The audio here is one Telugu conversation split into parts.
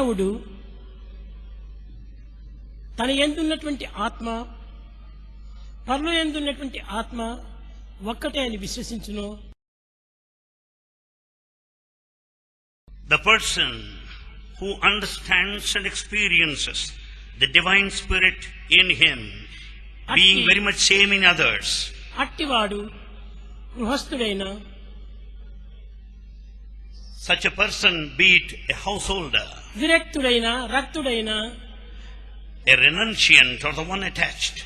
మానవుడు తన యందున్నటువంటి ఆత్మ పరలో యందున్నటువంటి ఆత్మ ఒక్కటే అని విశ్వసించును. The person who understands and experiences the divine spirit in him being very much same in others, అట్టివాడు గృహస్థుడైన, such a person, be it a householder, విరక్తుడైన, రక్తుడైన, a renunciant or the one attached,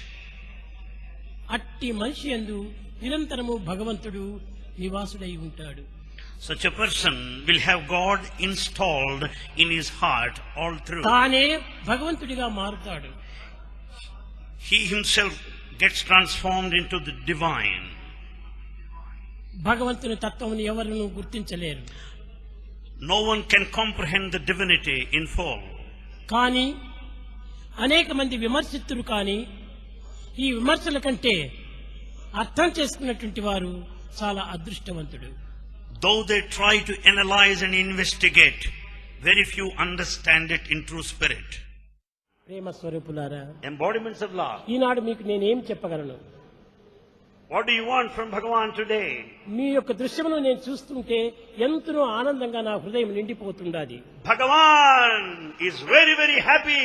అట్టి మనిషి యందు నిరంతరము భగవంతుడు నివాసుడై ఉంటాడు. such a person will have God installed in his heart all through. తానే భగవంతుడిగా మారుతాడు. He himself gets transformed into the divine. భగవంతుని తత్వమును ఎవరును గుర్తించలేరు. No one can comprehend the divinity in full. కానీ అనేక మంది విమర్శిస్తులు, కానీ ఈ విమర్శల కంటే అర్థం చేసుకున్నటువంటి వారు చాలా అదృష్టవంతుడు. Though they try to analyze and investigate, very few understand it in true spirit. ప్రేమ స్వరూపులారా, Embodiments of love. ఈనాడు మీకు నేనేం చెప్పగలను? What do you want from Bhagavan today? మీ యొక్క దృశ్యమును నేను చూస్తుంటే ఎంతనో ఆనందంగా నా హృదయం నిండిపోతుండాది. Bhagavan is very, very happy.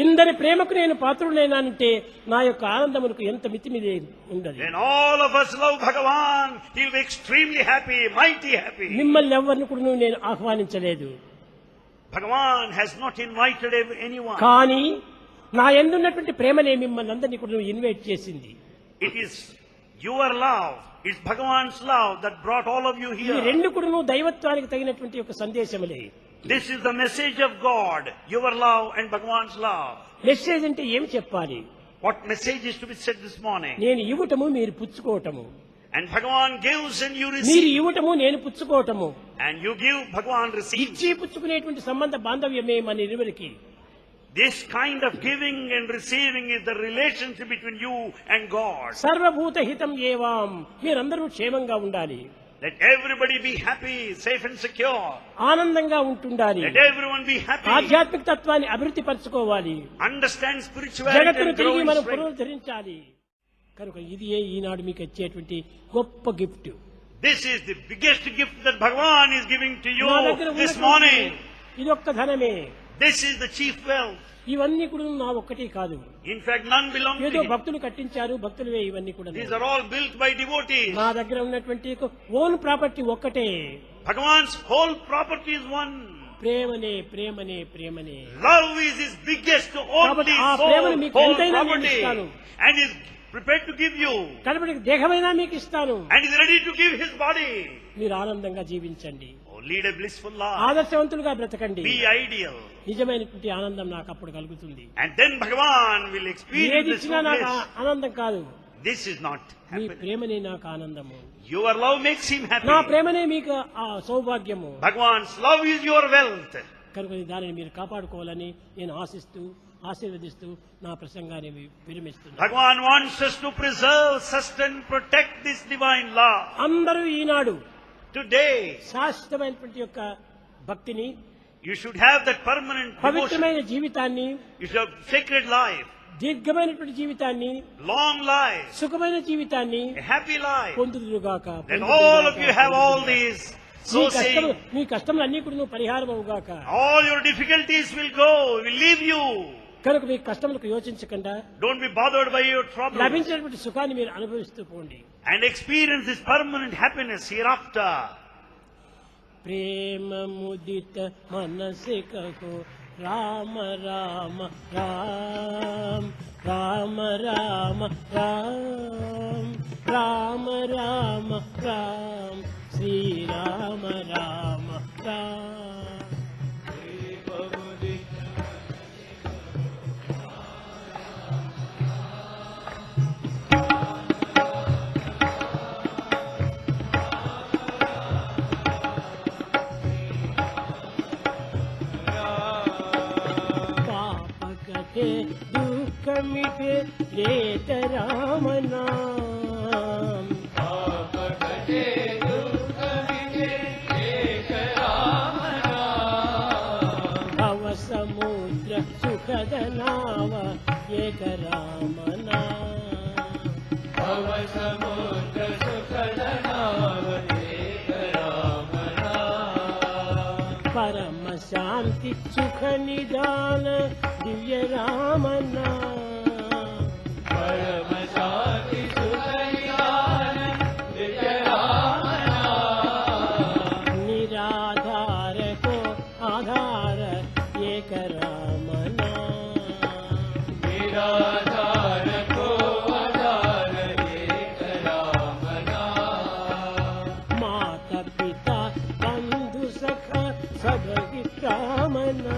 ఇందరి ప్రేమకు నేను పాత్రుడైనానంటే నా యొక్క ఆనందమునకు ఎంత మితిమిది ఉండదు. When all of us love Bhagavan, he will be extremely happy, mighty happy. మిమ్మల్ని ఎవరిని కూడా నేను ఆహ్వానించలేదు. Bhagavan has not invited anyone. కానీ నా యందున్నటువంటి ప్రేమనే మిమ్మల్ని అందరినీ కూడా ఇన్వైట్ చేసింది. It is your love, it's Bhagavan's love that brought all of you ఈ here. రెండు కూడా దైవత్వానికి తగినటువంటి ఒక సందేశములే. This is the message of God, your love and Bhagavan's love. Message అంటే ఏం చెప్పాలి? What message is to be said this morning? నేను ఇవ్వటము, మీరు పుచ్చుకోవటము. And Bhagavan gives and you మీరు receive. ఇవ్వటము, నేను పుచ్చుకోవటము. And you give, Bhagavan receives. ఇచ్చి పుచ్చుకునేటువంటి సంబంధ బాంధవ్యమే మన ఇరువురికి. This kind of giving and receiving is the relationship between you and God. సర్వభూత హితం ఏవాం, మీరందరూ క్షేమంగా ఉండాలి. Let everybody be happy, safe and secure. ఆనందంగా ఉంటుండాలి. Let everyone be happy. ఆధ్యాత్మిక తత్వాన్ని అభివృద్ధి పరచుకోవాలి. Understand spirituality జగత్తును and తిరిగి grow in మనం strength. పునరుద్ధరించాలి. కనుక ఇది ఈనాడు మీకు వచ్చేటువంటి గొప్ప gift. This is the biggest gift that Bhagavan is giving to you నా దగ్గర this ఉన్నటువంటి morning. ఇదొక్క ధనమే. This is the chief wealth. ఇవన్నీ కూడా నా ఒక్కటి కాదు. In fact, none belong to ఏదో him. భక్తులు కట్టించారు, భక్తులవే ఇవన్నీ కూడా. These are all built by devotees. నా దగ్గర ఉన్నటువంటి ఓన్ ప్రాపర్టీ ఒక్కటే. Bhagavan's whole property is one. ప్రేమనే, ప్రేమనే, ప్రేమనే. Love is his biggest, only కాబట్టి ఆ soul, ప్రేమను మీకు whole ఎంతైనా నేను property. ఇస్తాను. And is prepared to give you. కాబట్టి దేహమైనా మీకు ఇస్తాను. And is ready to give his body. మీరు ఆనందంగా జీవించండి. Oh, lead a blissful life. ఆదర్శవంతులుగా బ్రతకండి. Be ideal. నిజమైనటువంటి ఆనందం నాకు అప్పుడు కలుగుతుంది. And then Bhagavan will experience ఏది this ఇచ్చినా నాకు bliss. ఆనందం కాదు. This is not me happiness. ప్రేమనే నాకు ఆనందము. Your love makes him happy. నా ప్రేమనే మీకు ఆ సౌభాగ్యము. Bhagavan's love is your wealth. కనుక దానిని మీరు కాపాడుకోవాలని నేను ఆశిస్తూ, ఆశీర్వదిస్తూ నా ప్రసంగాన్ని విరమిస్తున్నాను. Bhagavan wants us to preserve, sustain, protect this divine love. అందరూ ఈనాడు Today, శాశ్వతమైనటువంటి యొక్క భక్తిని, you should have that permanent devotion. పవిత్రమైన జీవితాన్ని, You should have sacred life, దీర్ఘమైనటువంటి జీవితాన్ని, long life, సుఖమైన జీవితాన్ని a happy life. పొందుదురుగాక. Let all of you have all these. So saying, మీ కష్టములు అన్ని కూడా పరిహారం అవుగాక. all your difficulties will go, will leave you. కనుక మీ కష్టములకు యోచించకుండా Don't be bothered by your troubles. లభించినటువంటి సుఖాన్ని మీరు అనుభవిస్తూ పోండి. And experience this permanent happiness hereafter. ప్రేమ ముదిత మనసే కహో రామ రామ రామ రామ రామ రామ రామ రామ రామ శ్రీ రామ రామ రామ. दुख मिटे लेत राम नाम. पाप कटे दुख मिटे लेत राम नाम. సముద్ర సుఖద నావ ఏక రామనా భవ సముద్ర సుఖద నావ ఏక రామనా పరమ శాంతి సుఖ నిదాన దివ్య రామనా పరమ శాంతి సుఖ నిదాన దివ్య రామనా నిరాధార కో ఆధార ఏక రామనా నిరాధార కో ఆధార ఏక రామనా మాత పిత బంధు సఖ సభ రామనా